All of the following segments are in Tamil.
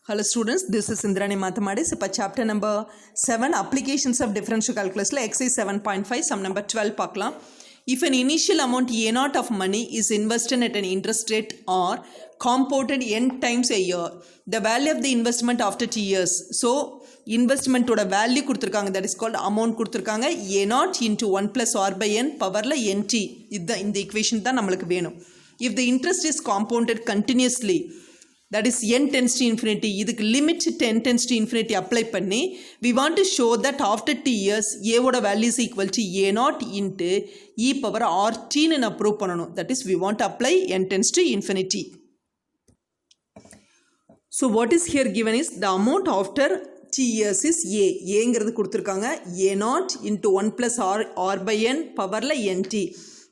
Hello students, this is Indrani Mathematics. இப்போ chapter number 7 applications of differential calculus exercise 7.5 sum number 12 பார்க்கலாம். If an initial amount A0 of money is invested at an interest rate or compounded n times a year, the value of the investment after 2 years. So investment ஓட value கொடுத்திருக்காங்க, that is called amount கொடுத்திருக்காங்க. A0 into 1 plus r by n powerல nt. இந்த equation தான் நம்மளுக்கு வேணும். If the interest is compounded continuously, that is n tends to infinity, இதுக்கு limit n tends to infinity apply பண்ணி we want to show that after t years a ஓட value is equal to a0 into e power rt ன்னு நான் prove பண்ணணும். That is we want to apply n tends to infinity. So what is here given is the amount after t years is a ங்கிறது கொடுத்திருக்காங்க. a0 into 1 plus r by n powerல nt,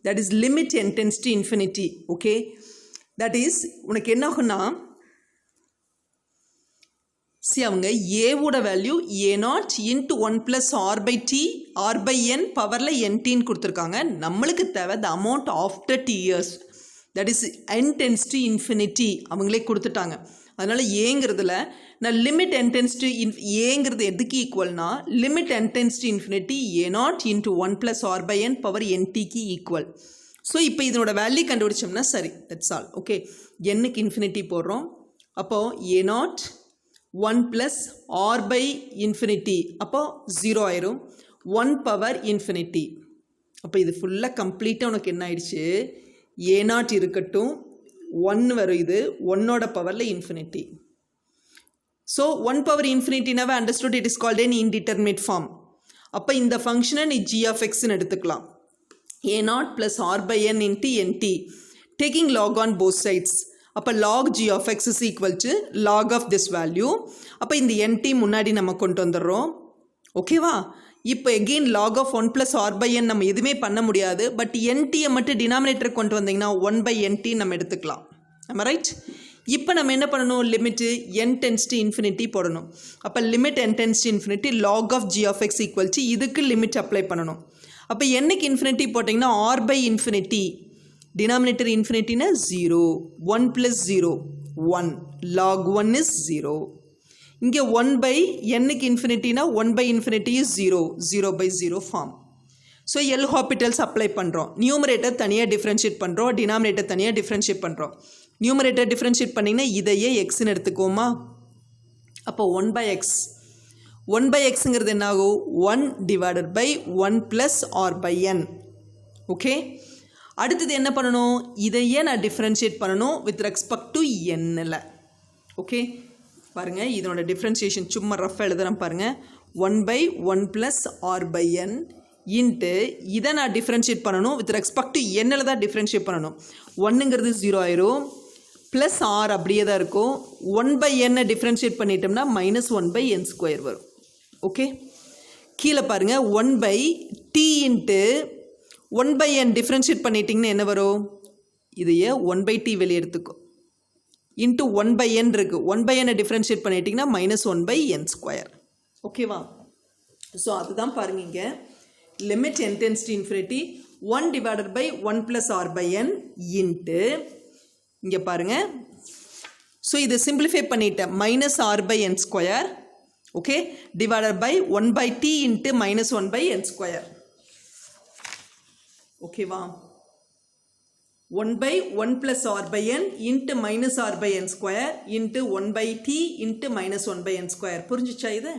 that is limit n tends to infinity. Okay, that is உனக்கு என்ன ஆகும்னா see அவங்க a ஓட value a0 into 1 plus r by t r by n பவரில் ntன்னு கொடுத்துருக்காங்க. நம்மளுக்கு தேவை the amount after t years, that is n tends to infinity அவங்களே கொடுத்துட்டாங்க. அதனால் ஏங்கிறதுல நான் லிமிட் n tends to ஏங்கிறது எதுக்கு ஈக்குவல்னா limit n tends to infinity a0 into 1 plus r by n power ntக்கு ஈக்குவல். ஸோ இப்போ இதனோட வேல்யூ கண்டுபிடிச்சோம்னா சரி, தட்ஸ் ஆல். ஓகே, என்னுக்கு இன்ஃபினிட்டி போடுறோம். அப்போது a0 1 plus r by infinity அப்போ 0 ஆயிரும். 1 power infinity. அப்போ இது ஃபுல்லாக கம்ப்ளீட்டாக உனக்கு என்ன ஆயிடுச்சு, a0 இருக்கட்டும் 1 வரும், இது 1ஓட பவரில் infinity. So 1 power infinityனாவே understood it is called an indeterminate form. அப்போ இந்த ஃபங்க்ஷனை நீ g of xன்னு எடுத்துக்கலாம். a0 plus r by n into nt taking log on both sides. அப்போ log g of x is equal to log of this value. அப்போ இந்த nt முன்னாடி நம்ம கொண்டு வந்துடுறோம். ஓகேவா? இப்போ again log of 1 plus r by n நம்ம எதுவுமே பண்ண முடியாது, பட் ntயை மட்டும் டினாமினேட்டர் கொண்டு வந்தீங்கன்னா 1 by nt நம்ம எடுத்துக்கலாம். ஆமா ரைட்? இப்போ நம்ம என்ன பண்ணணும், limit n tends to infinity போடணும். அப்போ limit n tends to infinity log of g of x equal to இதுக்கு லிமிட் அப்ளை பண்ணணும். அப்போ என்னுக்கு இன்ஃபினிட்டி போட்டிங்கன்னா r by infinity, denominator infinity na 0, 1 plus 0 1, log 1 is 0. இங்கே 1 by n infinity na 1 by infinity is 0, 0 by 0 form. So L'Hospitals apply பண்ணுறோம். நியூமரேட்டர் தனியாக டிஃப்ரென்ஷியேட் பண்ணுறோம், டினாமினேட்டர் தனியாக டிஃப்ரென்ஷியேட் பண்ணுறோம். நியூமரேட்டர் டிஃப்ரென்ஷியேட் பண்ணிங்கன்னா இதையே எக்ஸ்ன்னு எடுத்துக்கோமா. அப்போ 1 by x, 1 by xங்கிறது என்ன ஆகும், 1 divided by 1 plus r by n. Okay, அடுத்தது என்ன பண்ணணும், இதையே நான் டிஃப்ரென்ஷியேட் பண்ணணும் வித் ரெஸ்பெக்ட் டு என்னில். ஓகே பாருங்கள், இதனோட டிஃப்ரென்ஷியேஷன் சும்மா ரஃப் எழுதுகிறேன் பாருங்கள். 1 by 1 plus r by n into இதை நான் டிஃப்ரென்ஷியேட் பண்ணணும் வித் ரெஸ்பெக்ட் டு என்னில் தான் டிஃப்ரென்ஷியேட் பண்ணணும். 1ங்கிறது 0 ஆயிரும், ப்ளஸ் r அப்படியே தான் இருக்கும். 1 by n டிஃப்ரென்ஷியேட் பண்ணிட்டோம்னா -1 by n ஸ்கொயர் வரும். ஓகே, கீழே பாருங்கள் 1 by t into 1 by n differentiate பண்ணிட்டிங்கன்னா என்ன வரும், இதையே 1 by t வெளியே எடுத்துக்கோ, இன்ட்டு 1 by n இருக்குது. 1 by n டிஃப்ரென்ஷியேட் பண்ணிட்டிங்கன்னா -1 by n ஸ்கொயர். ஓகேவா? ஸோ அதுதான் பாருங்க, இங்கே limit n tends to infinity 1 divided by 1 plus r by n into இங்கே பாருங்கள். ஸோ இதை சிம்பிளிஃபை பண்ணிட்டேன், -r by n square. Okay, divided by 1 by t into -1 by n square. ஓகேவா? 1 by 1 plus r by n into minus r by n square into 1 by t into -1 by n square. புரிஞ்சிச்சா இது?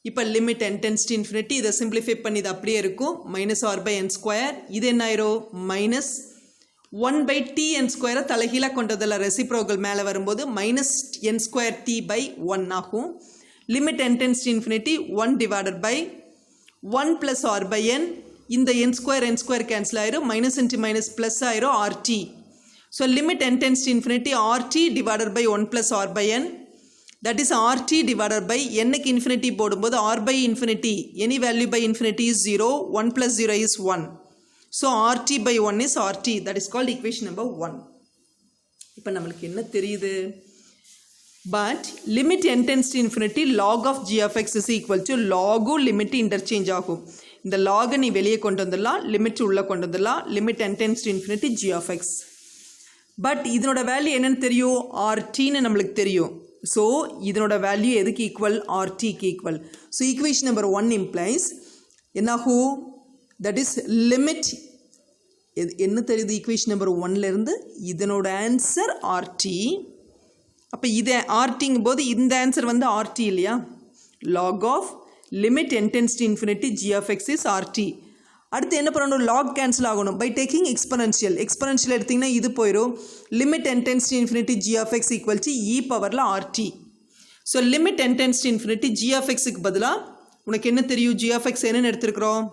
இப்போ limit n tends to infinity, இதை சிம்பிளிஃபை பண்ணி இது அப்படியே இருக்கும், -r by n square. இது என்ன ஆயிரும், -1 by t n square தலைகீழாக கொண்டதில் ரெசிப்ரோக்கல் மேலே வரும்போது -n square t by 1 ஆகும். Limit n tends to infinity 1 divided by 1 plus r by n, இந்த n square cancel ஆயிரும், minus into minus plus ஆயிரும் rt. So limit n tends to infinity rt divided by 1 plus r by n, that is rt divided by nக்கு infinity போடும்போது r by infinity, any value by infinity is 0, 1 plus 0 is 1. So rt by 1 is rt, that is called equation number 1. இப்போ நம்மளுக்கு என்ன தெரியுது, but limit n tends to infinity log of g of x is equal to log limit interchange ஆகும். இந்த log நீ வெளியே கொண்டு வந்துடலாம், லிமிட் உள்ளே கொண்டு வந்துடலாம். Limit n tends to infinity g of x. But இதனோட வேல்யூ என்னன்னு தெரியும், rt ன்னு நம்மளுக்கு தெரியும். ஸோ இதனோட வேல்யூ எதுக்கு ஈக்குவல் ஆர்டிக்கு equal. So equation number 1 implies என்னாகும் தட் இஸ் லிமிட் என்ன தெரியுது ஈக்குவேஷன் நம்பர் 1லேருந்து இதனோட ஆன்சர் ஆர்டி. அப்போ இதை ஆர்டிங்கும் போது இந்த ஆன்சர் வந்து ஆர்டி இல்லையா. Log of limit n tends to infinity g of x is rt. அடுத்து என்ன பண்ணணும் லாக் கேன்சல் ஆகணும் பை டேக்கிங் எக்ஸ்பனன்ஷியல். எக்ஸ்பனன்ஷியல் எடுத்திங்கன்னா இது போயிடும். Limit n tends to infinity g of x equal to e பவரில் rt. So limit n tends to infinity g of xக்கு பதிலாக உனக்கு என்ன தெரியும் g of x என்னன்னு எடுத்துருக்குறோம்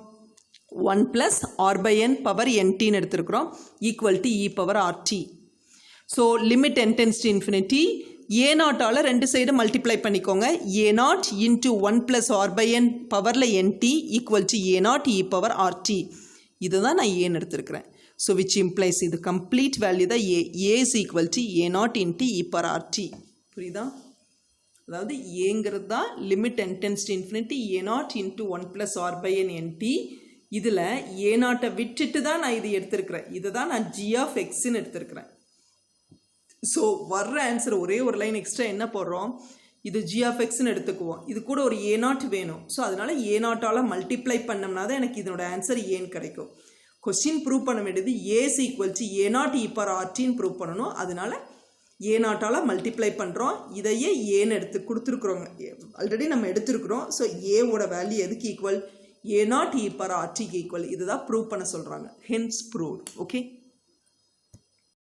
1 plus r by n power ntன்னு எடுத்துருக்குறோம் equal to e power rt. So limit n tends to infinity a0ஆல் ரெண்டு சைடு மல்டிப்ளை பண்ணிக்கோங்க. a0 into 1 plus r by n பவரில் nt equal to a0 e power rt. இதை தான் நான் ஏன்னு எடுத்துருக்கிறேன். ஸோ விச் இம்ப்ளைஸ் இது கம்ப்ளீட் வேல்யூ தான் a is equal to a0 into e power rt. புரியுதா. அதாவது ஏங்கிறது தான் limit n tends to infinity a0 into 1 plus r by n nt. இதில் a0 விட்டுட்டு தான் நான் இது எடுத்துருக்கிறேன். இதை தான் நான் g of xன்னு எடுத்துருக்கிறேன். ஸோ வர்ற ஆன்சர் ஒரே ஒரு லைன் எக்ஸ்ட்ரா என்ன போடுறோம் இது g of xன்னு எடுத்துக்குவோம். இது கூட ஒரு a0 வேணும். ஸோ அதனால் a0ஆல் மல்டிப்ளை பண்ணோம்னா தான் எனக்கு இதனோட ஆன்சர் ஏன்னு கிடைக்கும். கொஸ்டின் ப்ரூவ் பண்ண வேண்டியது a is equal to a0 e power rt prove பண்ணணும். அதனால a0ஆல் மல்டிப்ளை பண்ணுறோம். இதையே ஏன்னு எடுத்து கொடுத்துருக்குறோங்க. ஆல்ரெடி நம்ம எடுத்துருக்குறோம். ஸோ ஏவோட வேல்யூ எதுக்கு equal a0 e power rt equal. இதுதான் ப்ரூவ் பண்ண சொல்கிறாங்க. Hence proved. ஓகே.